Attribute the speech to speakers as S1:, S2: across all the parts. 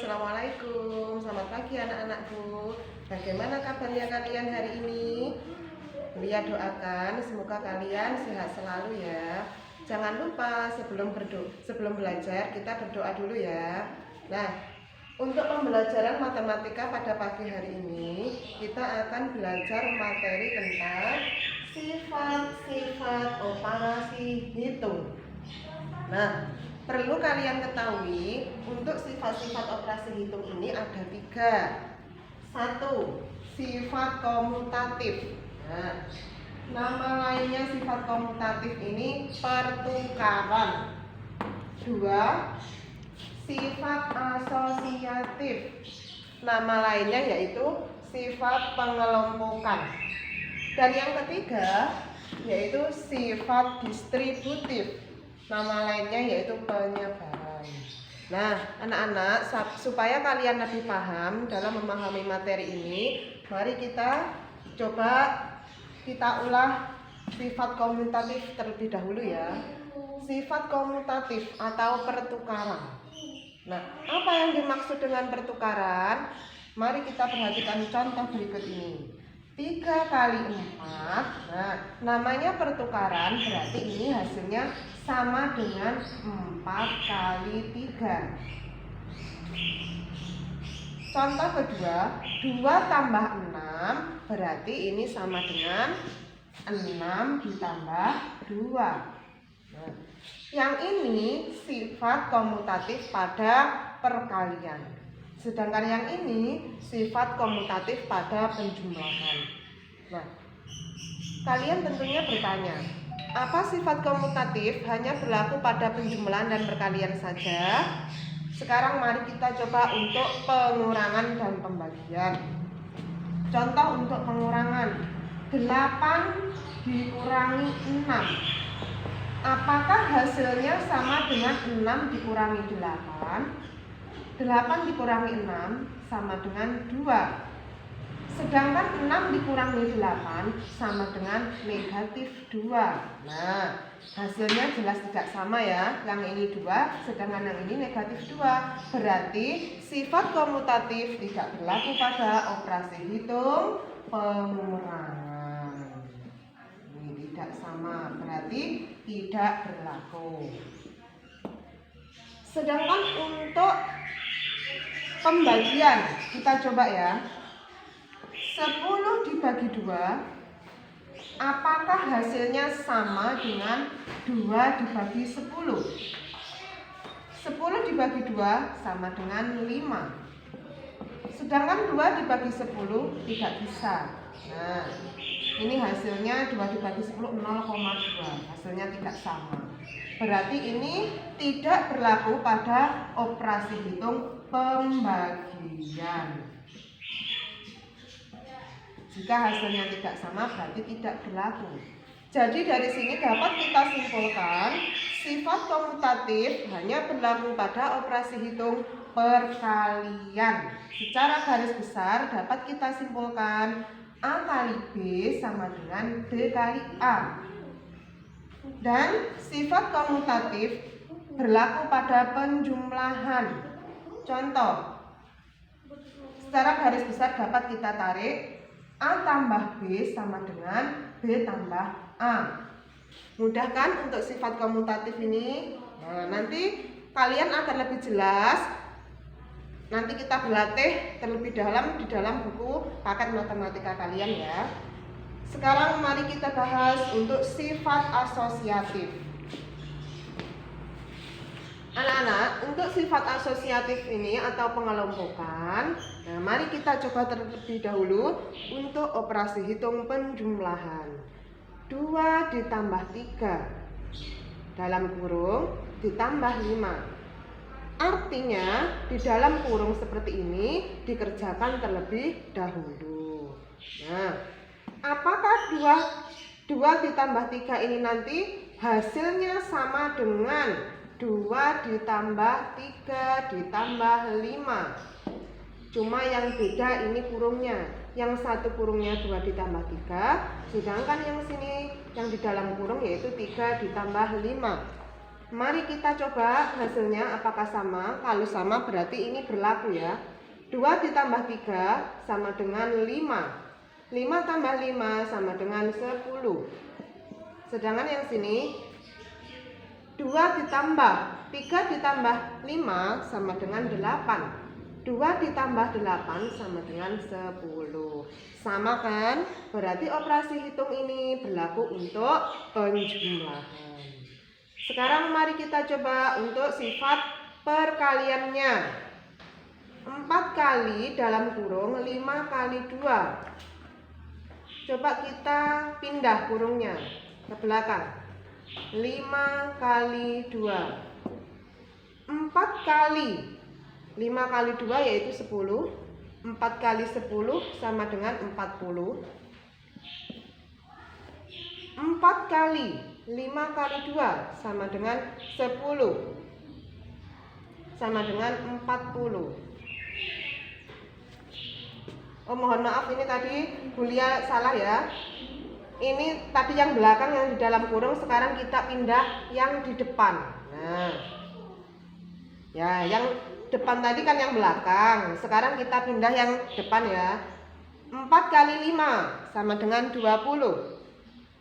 S1: Assalamualaikum. Selamat pagi anak-anakku. Bagaimana kabarnya kalian hari ini? Lia doakan semoga kalian sehat selalu ya. Jangan lupa sebelum belajar kita berdoa dulu ya. Nah, untuk pembelajaran matematika pada pagi hari ini kita akan belajar materi tentang sifat-sifat operasi hitung. Nah, perlu kalian ketahui untuk sifat-sifat operasi hitung ini ada 3. 1. Sifat komutatif. Nah, nama lainnya sifat komutatif ini pertukaran. 2. Sifat asosiatif. Nama lainnya yaitu sifat pengelompokan. Dan yang ketiga yaitu sifat distributif. Nama lainnya yaitu penyebaran. Nah, anak-anak, supaya kalian lebih paham dalam memahami materi ini, mari kita ulah sifat komutatif terlebih dahulu ya. Sifat komutatif atau pertukaran. Nah, apa yang dimaksud dengan pertukaran? Mari kita perhatikan contoh berikut ini. 3 kali 4. Nah, namanya pertukaran berarti ini hasilnya sama dengan 4 kali 3. Contoh kedua, 2 tambah 6 berarti ini sama dengan 6 ditambah 2. Nah, yang ini sifat komutatif pada perkalian. Sedangkan yang ini sifat komutatif pada penjumlahan. Nah, kalian tentunya bertanya, apa sifat komutatif hanya berlaku pada penjumlahan dan perkalian saja? Sekarang mari kita coba untuk pengurangan dan pembagian. Contoh untuk pengurangan, 8 dikurangi 6. Apakah hasilnya sama dengan 6 dikurangi 8? 8 dikurangi 6 sama dengan 2. Sedangkan 6 dikurangi 8 sama dengan negatif 2. Nah, hasilnya jelas tidak sama ya. Yang ini 2, sedangkan yang ini negatif 2. Berarti sifat komutatif tidak berlaku pada operasi hitung pengurangan. Ini tidak sama, berarti tidak berlaku. Sedangkan untuk pembagian, kita coba ya. 10 dibagi 2, apakah hasilnya sama dengan 2 dibagi 10? 10 dibagi 2 sama dengan 5. Sedangkan 2 dibagi 10 tidak bisa. Nah, ini hasilnya 2 dibagi 10 0,2. Hasilnya tidak sama. Berarti ini tidak berlaku pada operasi hitung pembagian. Jika hasilnya tidak sama berarti tidak berlaku. Jadi dari sini dapat kita simpulkan sifat komutatif hanya berlaku pada operasi hitung perkalian. Secara garis besar dapat kita simpulkan A kali B sama dengan B kali A. Dan sifat komutatif berlaku pada penjumlahan. Contoh, secara garis besar dapat kita tarik A tambah B sama dengan B tambah A. Mudah kan untuk sifat komutatif ini? Nah, nanti kalian akan lebih jelas. Nanti kita berlatih terlebih dalam di dalam buku paket matematika kalian ya. Sekarang mari kita bahas untuk sifat asosiatif. Anak-anak, untuk sifat asosiatif ini atau pengelompokan, nah mari kita coba terlebih dahulu untuk operasi hitung penjumlahan. 2 ditambah 3 dalam kurung ditambah 5. Artinya di dalam kurung seperti ini dikerjakan terlebih dahulu. Nah, apakah 2 ditambah 3 ini nanti hasilnya sama dengan 2 ditambah 3 ditambah 5. Cuma yang beda ini kurungnya. Yang satu kurungnya 2 ditambah 3, sedangkan yang sini yang di dalam kurung yaitu 3 ditambah 5. Mari kita coba hasilnya apakah sama. Kalau sama berarti ini berlaku ya. 2 ditambah 3 sama dengan 5. 5 tambah 5 sama dengan 10. Sedangkan yang sini 2 ditambah 3 ditambah 5 sama dengan 8. 2 ditambah 8 sama dengan 10. Sama kan? Berarti operasi hitung ini berlaku untuk penjumlahan. Sekarang mari kita coba untuk sifat perkaliannya. 4 kali dalam kurung 5 kali 2. Coba kita pindah kurungnya ke belakang. 5 kali 2. 4 kali 5 kali 2 yaitu 10. 4 kali 10 sama dengan 40. 4 kali 5 kali 2 sama dengan 10. Sama dengan 40. Oh, mohon maaf, ini tadi Bulia salah ya. Ini tadi yang belakang yang di dalam kurung, sekarang kita pindah yang di depan. Nah, ya, yang depan tadi kan yang belakang, sekarang kita pindah yang depan ya. 4 kali 5 sama dengan 20.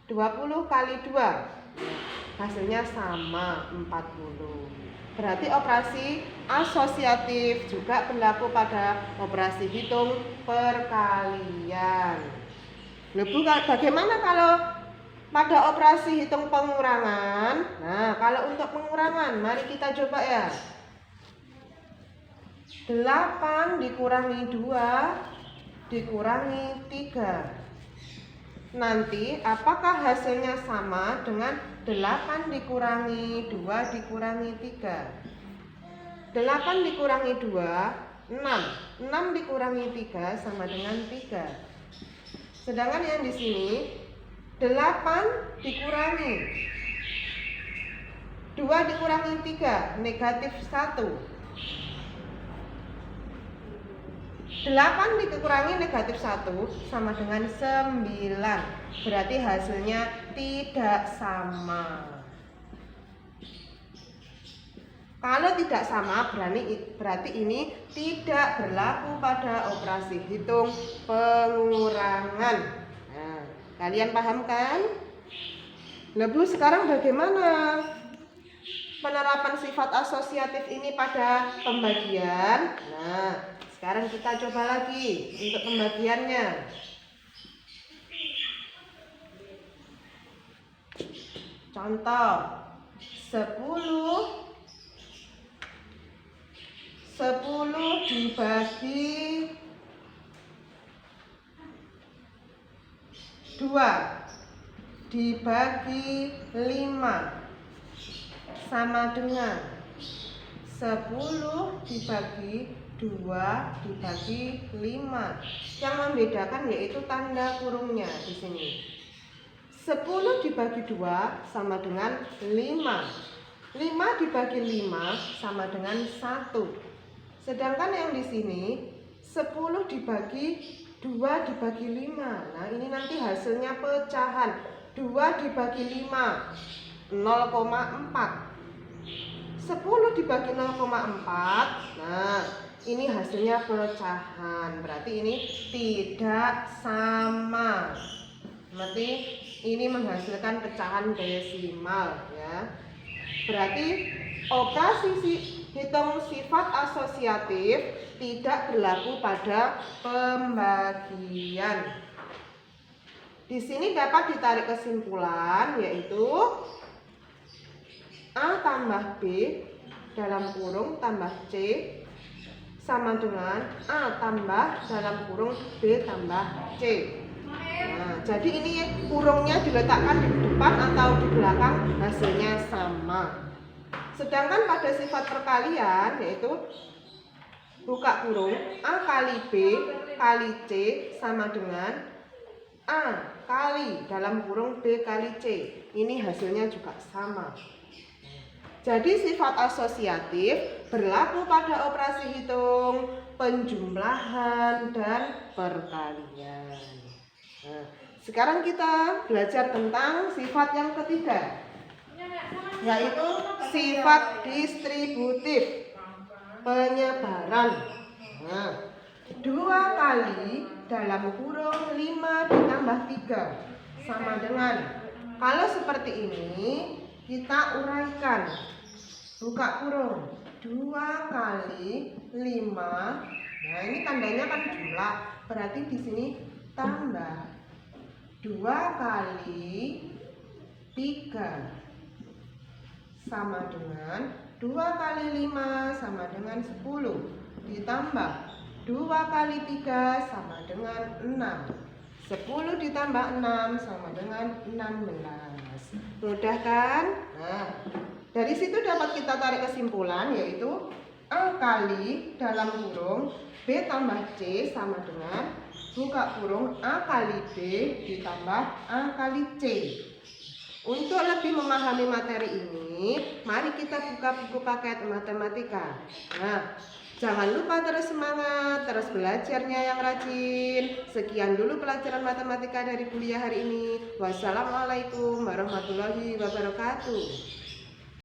S1: 20 kali 2 hasilnya sama 40. Berarti operasi asosiatif juga berlaku pada operasi hitung perkalian. Bagaimana kalau pada operasi hitung pengurangan? Nah, kalau untuk pengurangan mari kita coba ya. 8 dikurangi 2 dikurangi 3. Nanti apakah hasilnya sama dengan 8 dikurangi 2 dikurangi 3? 8 dikurangi 2, 6. 6 dikurangi 3 sama dengan 3. Sedangkan yang di sini 8 dikurangi 2 dikurangi 3, negatif 1. 8 dikurangi negatif 1 sama dengan 9. Berarti hasilnya tidak sama. Kalau tidak sama berarti ini tidak berlaku pada operasi hitung pengurangan. Nah, kalian paham kan? Lalu sekarang bagaimana penerapan sifat asosiatif ini pada pembagian? Nah, sekarang kita coba lagi untuk pembagiannya. Contoh 10 dibagi 2 dibagi 5 sama dengan 10 dibagi 2 dibagi 5. Yang membedakan yaitu tanda kurungnya di sini. 10 dibagi 2 sama dengan 5. 5 dibagi 5 sama dengan 1. Sedangkan yang di sini 10 dibagi 2 dibagi 5. Nah, ini nanti hasilnya pecahan. 2 dibagi 5 0,4. 10 dibagi 0,4. Nah, ini hasilnya pecahan. Berarti ini tidak sama. Berarti ini menghasilkan pecahan desimal ya. Berarti operasi hitung sifat asosiatif tidak berlaku pada pembagian. Di sini dapat ditarik kesimpulan yaitu A tambah B dalam kurung tambah C sama dengan A tambah dalam kurung B tambah C. Nah, jadi ini kurungnya diletakkan di depan atau di belakang hasilnya sama. Sedangkan pada sifat perkalian yaitu buka kurung A kali B kali C sama dengan A kali dalam kurung B kali C. Ini hasilnya juga sama. Jadi sifat asosiatif berlaku pada operasi hitung, penjumlahan, dan perkalian. Nah, sekarang kita belajar tentang sifat yang ketiga. yaitu sifat distributif, penyebaran. Nah, 2 kali dalam kurung 5 ditambah 3 sama dengan, kalau seperti ini kita uraikan, buka kurung, 2 kali 5. Nah, ini tandanya kan jumlah, berarti di sini tambah 2 kali 3 sama dengan 2 kali 5 sama dengan 10, ditambah 2 kali 3 sama dengan 6. 10 ditambah 6 sama dengan 16. Mudah kan? Nah, dari situ dapat kita tarik kesimpulan, yaitu A kali dalam kurung B tambah C sama dengan buka kurung A kali B ditambah A kali C. Untuk lebih memahami materi ini, mari kita buka buku paket matematika. Nah, jangan lupa terus semangat, terus belajarnya yang rajin. Sekian dulu pelajaran matematika dari kuliah hari ini. Wassalamualaikum warahmatullahi wabarakatuh.